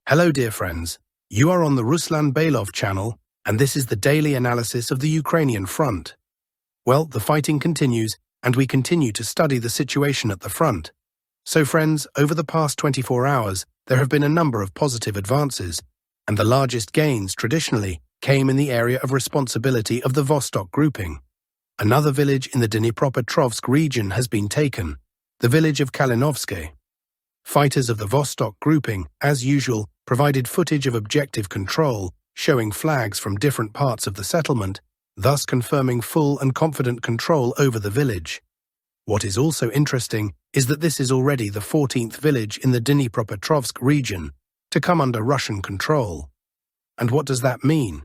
Hello dear friends, you are on the Ruslan Belov channel and this is the daily analysis of the Ukrainian front. Well, the fighting continues and we continue to study the situation at the front. So friends, over the past 24 hours, there have been a number of positive advances, and the largest gains traditionally came in the area of responsibility of the Vostok Grouping. Another village in the Donipropetrovsk region has been taken, the village of Kalinovsky. Fighters of the Vostok Grouping, as usual, provided footage of objective control, showing flags from different parts of the settlement, thus confirming full and confident control over the village. What is also interesting is that this is already the 14th village in the Donipropetrovsk region to come under Russian control. And what does that mean?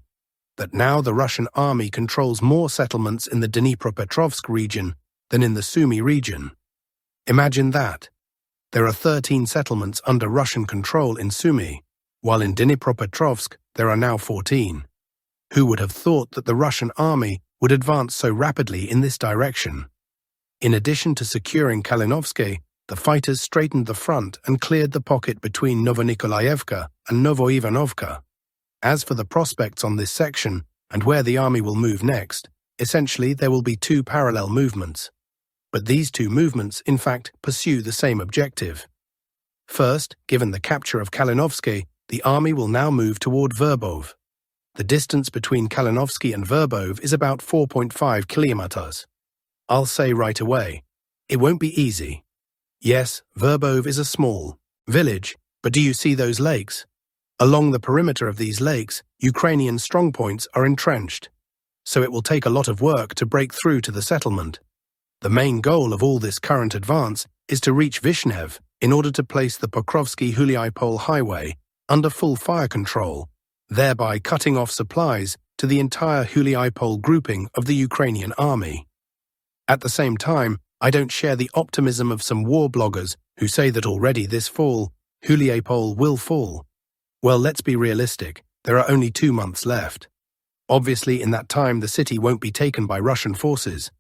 That now the Russian army controls more settlements in the Donipropetrovsk region than in the Sumy region. Imagine that. There are 13 settlements under Russian control in Sumy, while in Donipropetrovsk there are now 14. Who would have thought that the Russian army would advance so rapidly in this direction? In addition to securing Kalinovsky, the fighters straightened the front and cleared the pocket between Novonikolaevka and Novoivanovka. As for the prospects on this section and where the army will move next, essentially there will be two parallel movements. But these two movements, in fact, pursue the same objective. First, given the capture of Kalinovsky, the army will now move toward Verbov. The distance between Kalinovsky and Verbov is about 4.5 kilometers. I'll say right away, it won't be easy. Yes, Verbov is a small village, but do you see those lakes? Along the perimeter of these lakes, Ukrainian strongpoints are entrenched, so it will take a lot of work to break through to the settlement. The main goal of all this current advance is to reach Vishnev in order to place the Pokrovsky-Huliapole highway under full fire control, thereby cutting off supplies to the entire Huliapole grouping of the Ukrainian army. At the same time, I don't share the optimism of some war bloggers who say that already this fall, Huliapole will fall. Well, let's be realistic, there are only 2 months left. Obviously, in that time the city won't be taken by Russian forces.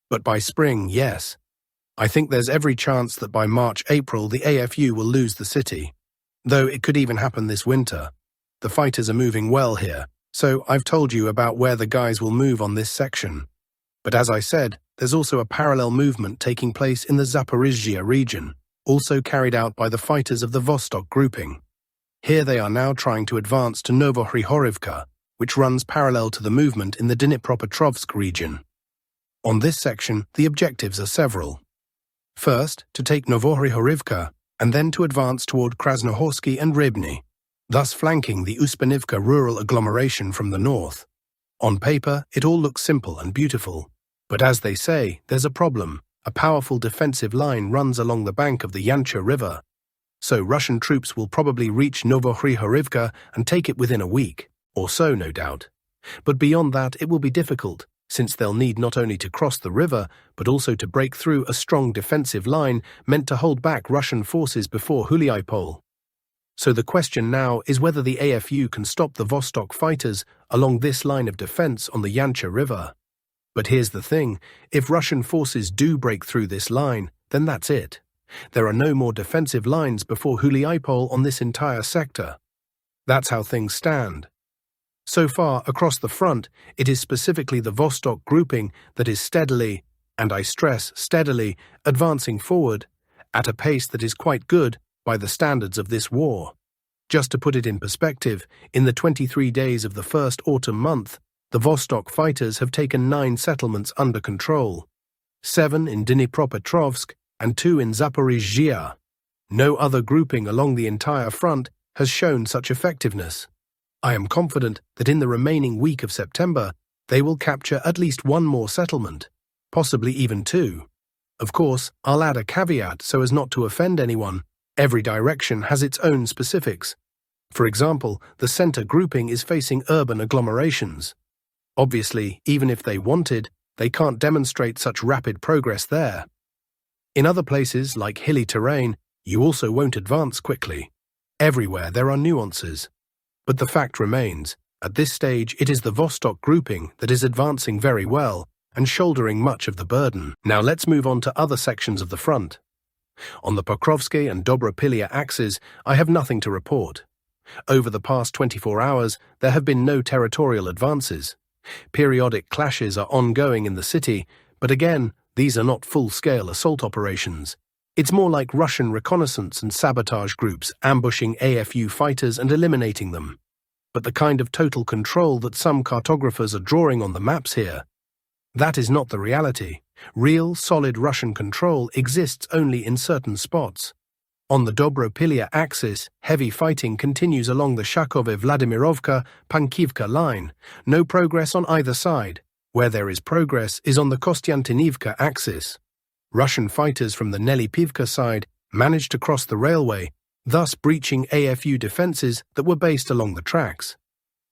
But by spring, yes. I think there's every chance that by March-April the AFU will lose the city. Though it could even happen this winter. The fighters are moving well here, so I've told you about where the guys will move on this section. But as I said, there's also a parallel movement taking place in the Zaporizhzhia region, also carried out by the fighters of the Vostok Grouping. Here they are now trying to advance to Novohrihorivka, which runs parallel to the movement in the Donipropetrovsk region. On this section, the objectives are several. First, to take Novohrihorivka, and then to advance toward Krasnohorsky and Rybny, thus flanking the Uspanivka rural agglomeration from the north. On paper, it all looks simple and beautiful. But as they say, there's a problem. A powerful defensive line runs along the bank of the Yancha River. So Russian troops will probably reach Novohrihorivka and take it within a week, or so no doubt. But beyond that, it will be difficult, since they'll need not only to cross the river, but also to break through a strong defensive line meant to hold back Russian forces before Huliapole. So the question now is whether the AFU can stop the Vostok fighters along this line of defense on the Yancha River. But here's the thing, if Russian forces do break through this line, then that's it. There are no more defensive lines before Huliapole on this entire sector. That's how things stand. So far, across the front, it is specifically the Vostok Grouping that is steadily, and I stress steadily, advancing forward, at a pace that is quite good by the standards of this war. Just to put it in perspective, in the 23 days of the first autumn month, the Vostok fighters have taken 9 settlements under control, 7 in Donipropetrovsk and 2 in Zaporizhzhia. No other grouping along the entire front has shown such effectiveness. I am confident that in the remaining week of September, they will capture at least 1 more settlement, possibly even 2. Of course, I'll add a caveat so as not to offend anyone. Every direction has its own specifics. For example, the center grouping is facing urban agglomerations. Obviously, even if they wanted, they can't demonstrate such rapid progress there. In other places, like hilly terrain, you also won't advance quickly. Everywhere there are nuances. But the fact remains, at this stage it is the Vostok Grouping that is advancing very well and shouldering much of the burden. Now let's move on to other sections of the front. On the Pokrovsky and Dobropilya axes, I have nothing to report. Over the past 24 hours, there have been no territorial advances. Periodic clashes are ongoing in the city, but again, these are not full-scale assault operations. It's more like Russian reconnaissance and sabotage groups ambushing AFU fighters and eliminating them. But the kind of total control that some cartographers are drawing on the maps here, that is not the reality. Real, solid Russian control exists only in certain spots. On the Donipropetrovsk axis, heavy fighting continues along the Shakove-Vladimirovka-Pankivka line. No progress on either side. Where there is progress is on the Kostiantynivka axis. Russian fighters from the Nelipivka side managed to cross the railway, thus breaching AFU defenses that were based along the tracks.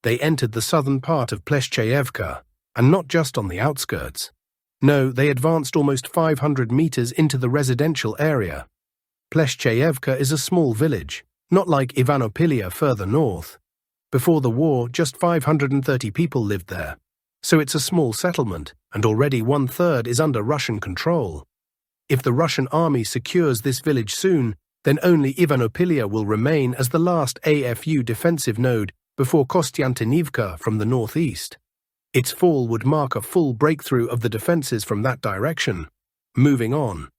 They entered the southern part of Pleshcheyevka, and not just on the outskirts. No, they advanced almost 500 meters into the residential area. Pleshcheyevka is a small village, not like Ivanopilia further north. Before the war, just 530 people lived there. So it's a small settlement, and already 1/3 is under Russian control. If the Russian army secures this village soon, then only Ivanopilia will remain as the last AFU defensive node before Kostiantynivka from the northeast. Its fall would mark a full breakthrough of the defenses from that direction. Moving on.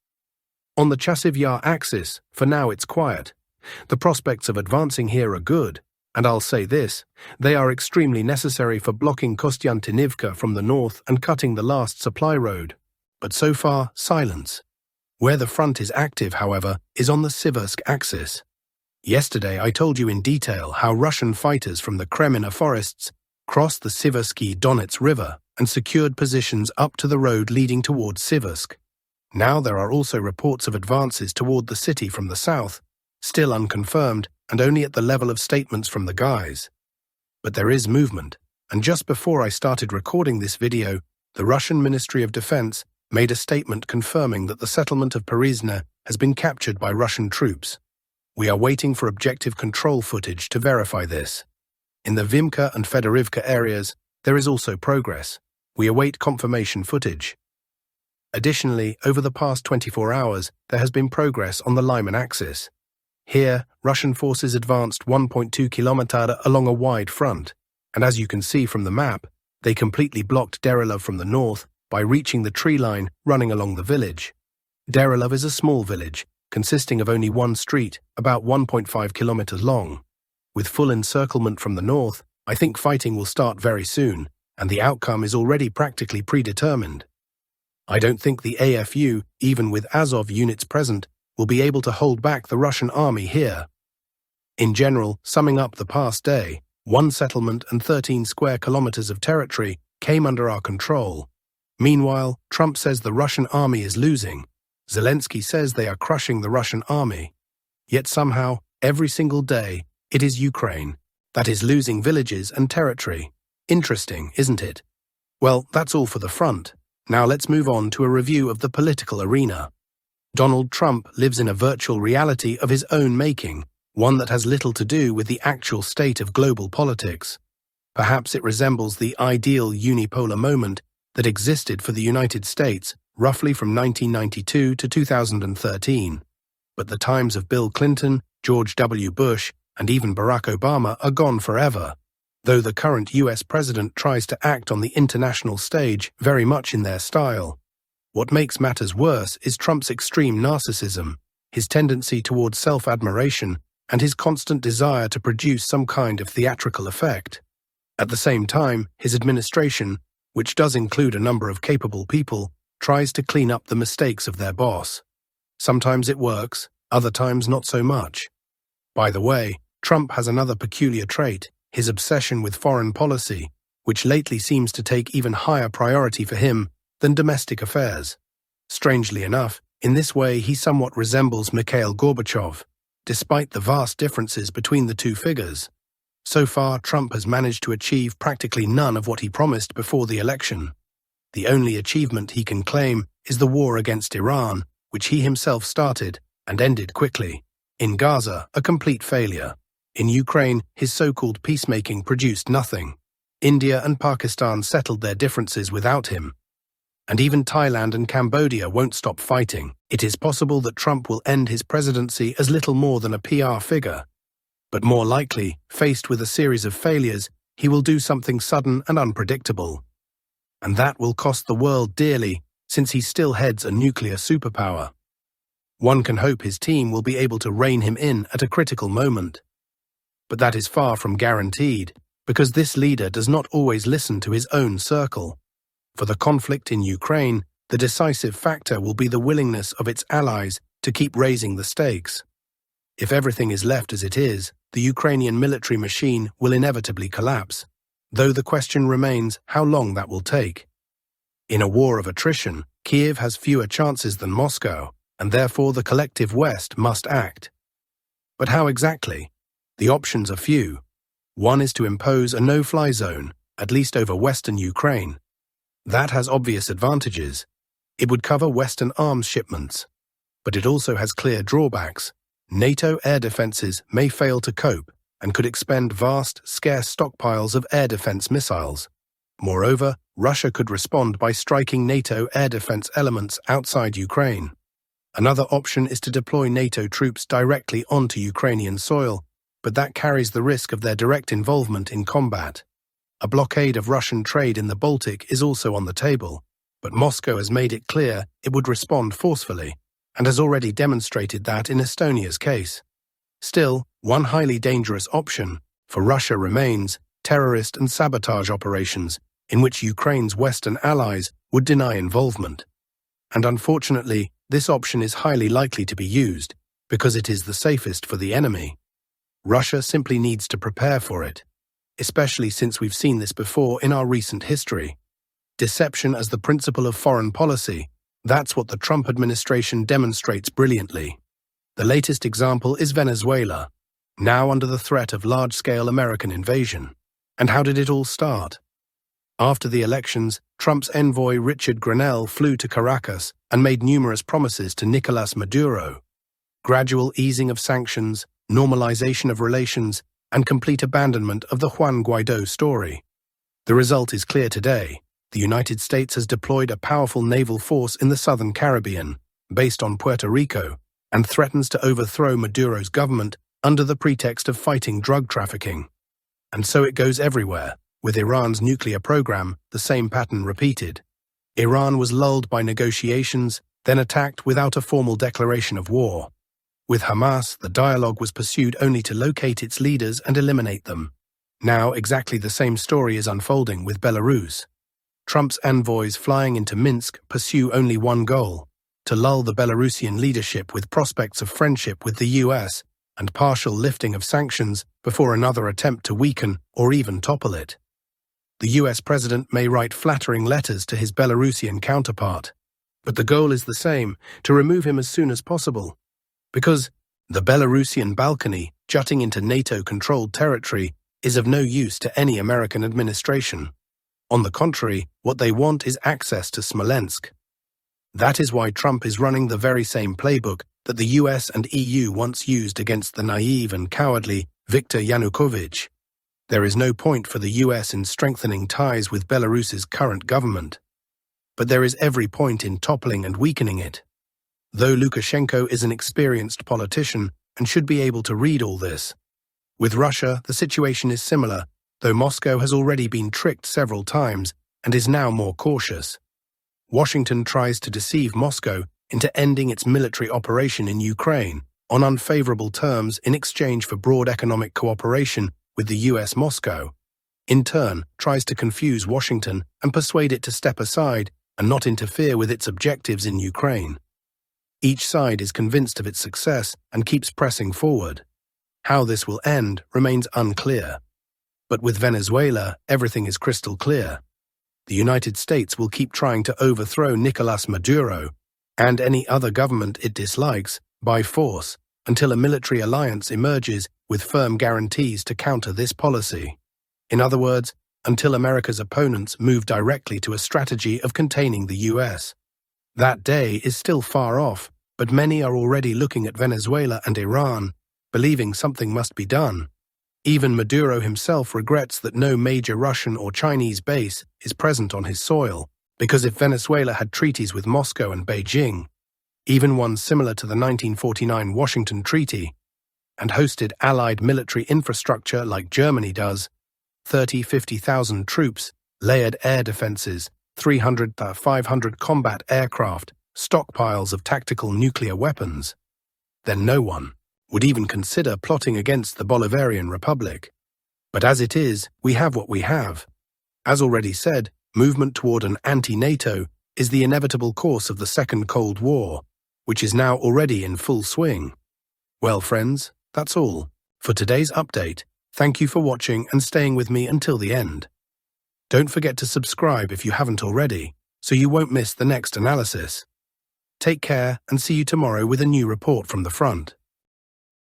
On the Chasiv-Yar axis, for now it's quiet. The prospects of advancing here are good, and I'll say this, they are extremely necessary for blocking Kostiantynivka from the north and cutting the last supply road. But so far, silence. Where the front is active, however, is on the Siversk axis. Yesterday I told you in detail how Russian fighters from the Kremina forests crossed the Siversky Donets River and secured positions up to the road leading towards Siversk. Now there are also reports of advances toward the city from the south, still unconfirmed and only at the level of statements from the guys. But there is movement, and just before I started recording this video, the Russian Ministry of Defense made a statement confirming that the settlement of Zaporizhzhia has been captured by Russian troops. We are waiting for objective control footage to verify this. In the Vimka and Fedorivka areas, there is also progress. We await confirmation footage. Additionally, over the past 24 hours, there has been progress on the Lyman axis. Here, Russian forces advanced 1.2 kilometers along a wide front, and as you can see from the map, they completely blocked Derelov from the north by reaching the tree line running along the village. Derelov is a small village, consisting of only one street, about 1.5 kilometers long. With full encirclement from the north, I think fighting will start very soon, and the outcome is already practically predetermined. I don't think the AFU, even with Azov units present, will be able to hold back the Russian army here. In general, summing up the past day, 1 settlement and 13 square kilometers of territory came under our control. Meanwhile, Trump says the Russian army is losing. Zelensky says they are crushing the Russian army. Yet somehow, every single day, it is Ukraine that is losing villages and territory. Interesting, isn't it? Well, that's all for the front. Now let's move on to a review of the political arena. Donald Trump lives in a virtual reality of his own making, one that has little to do with the actual state of global politics. Perhaps it resembles the ideal unipolar moment that existed for the United States roughly from 1992 to 2013. But the times of Bill Clinton, George W. Bush, and even Barack Obama are gone forever, though the current US president tries to act on the international stage very much in their style. What makes matters worse is Trump's extreme narcissism, his tendency towards self-admiration, and his constant desire to produce some kind of theatrical effect. At the same time, his administration, which does include a number of capable people, tries to clean up the mistakes of their boss. Sometimes it works, other times not so much. By the way, Trump has another peculiar trait, his obsession with foreign policy, which lately seems to take even higher priority for him than domestic affairs. Strangely enough, in this way he somewhat resembles Mikhail Gorbachev, despite the vast differences between the two figures. So far, Trump has managed to achieve practically none of what he promised before the election. The only achievement he can claim is the war against Iran, which he himself started and ended quickly. In Gaza, a complete failure. In Ukraine, his so-called peacemaking produced nothing. India and Pakistan settled their differences without him. And even Thailand and Cambodia won't stop fighting. It is possible that Trump will end his presidency as little more than a PR figure. But more likely, faced with a series of failures, he will do something sudden and unpredictable. And that will cost the world dearly, since he still heads a nuclear superpower. One can hope his team will be able to rein him in at a critical moment. But that is far from guaranteed, because this leader does not always listen to his own circle. For the conflict in Ukraine, the decisive factor will be the willingness of its allies to keep raising the stakes. If everything is left as it is, the Ukrainian military machine will inevitably collapse, though the question remains how long that will take. In a war of attrition, Kiev has fewer chances than Moscow, and therefore the collective West must act. But how exactly? The options are few. One is to impose a no-fly zone, at least over western Ukraine. That has obvious advantages. It would cover Western arms shipments. But it also has clear drawbacks. NATO air defenses may fail to cope and could expend vast, scarce stockpiles of air defense missiles. Moreover, Russia could respond by striking NATO air defense elements outside Ukraine. Another option is to deploy NATO troops directly onto Ukrainian soil, but that carries the risk of their direct involvement in combat. A blockade of Russian trade in the Baltic is also on the table, but Moscow has made it clear it would respond forcefully, and has already demonstrated that in Estonia's case. Still, one highly dangerous option for Russia remains terrorist and sabotage operations in which Ukraine's Western allies would deny involvement. And unfortunately, this option is highly likely to be used because it is the safest for the enemy. Russia simply needs to prepare for it, especially since we've seen this before in our recent history. Deception as the principle of foreign policy, that's what the Trump administration demonstrates brilliantly. The latest example is Venezuela, now under the threat of large-scale American invasion. And how did it all start? After the elections, Trump's envoy Richard Grenell flew to Caracas and made numerous promises to Nicolás Maduro. Gradual easing of sanctions, normalization of relations, and complete abandonment of the Juan Guaidó story. The result is clear today. The United States has deployed a powerful naval force in the southern Caribbean, based on Puerto Rico, and threatens to overthrow Maduro's government under the pretext of fighting drug trafficking. And so it goes everywhere. With Iran's nuclear program, the same pattern repeated. Iran was lulled by negotiations, then attacked without a formal declaration of war. With Hamas, the dialogue was pursued only to locate its leaders and eliminate them. Now, exactly the same story is unfolding with Belarus. Trump's envoys flying into Minsk pursue only one goal: to lull the Belarusian leadership with prospects of friendship with the US and partial lifting of sanctions before another attempt to weaken or even topple it. The US president may write flattering letters to his Belarusian counterpart, but the goal is the same: to remove him as soon as possible. Because the Belarusian balcony, jutting into NATO-controlled territory, is of no use to any American administration. On the contrary, what they want is access to Smolensk. That is why Trump is running the very same playbook that the US and EU once used against the naive and cowardly Viktor Yanukovych. There is no point for the US in strengthening ties with Belarus's current government. But there is every point in toppling and weakening it. Though Lukashenko is an experienced politician and should be able to read all this. With Russia, the situation is similar, though Moscow has already been tricked several times and is now more cautious. Washington tries to deceive Moscow into ending its military operation in Ukraine on unfavorable terms in exchange for broad economic cooperation with the US. Moscow, in turn, tries to confuse Washington and persuade it to step aside and not interfere with its objectives in Ukraine. Each side is convinced of its success and keeps pressing forward. How this will end remains unclear. But with Venezuela, everything is crystal clear. The United States will keep trying to overthrow Nicolás Maduro and any other government it dislikes by force until a military alliance emerges with firm guarantees to counter this policy. In other words, until America's opponents move directly to a strategy of containing the US. That day is still far off, but many are already looking at Venezuela and Iran, believing something must be done. Even Maduro himself regrets that no major Russian or Chinese base is present on his soil, because if Venezuela had treaties with Moscow and Beijing, even one similar to the 1949 Washington Treaty, and hosted allied military infrastructure like Germany does, 50,000 troops, layered air defenses, 300 to 500 combat aircraft, stockpiles of tactical nuclear weapons, then no one would even consider plotting against the Bolivarian Republic. But as it is, we have what we have. As already said, movement toward an anti-NATO is the inevitable course of the Second Cold War, which is now already in full swing. Well, friends, that's all for today's update. Thank you for watching and staying with me until the end. Don't forget to subscribe if you haven't already, so you won't miss the next analysis. Take care and see you tomorrow with a new report from the front.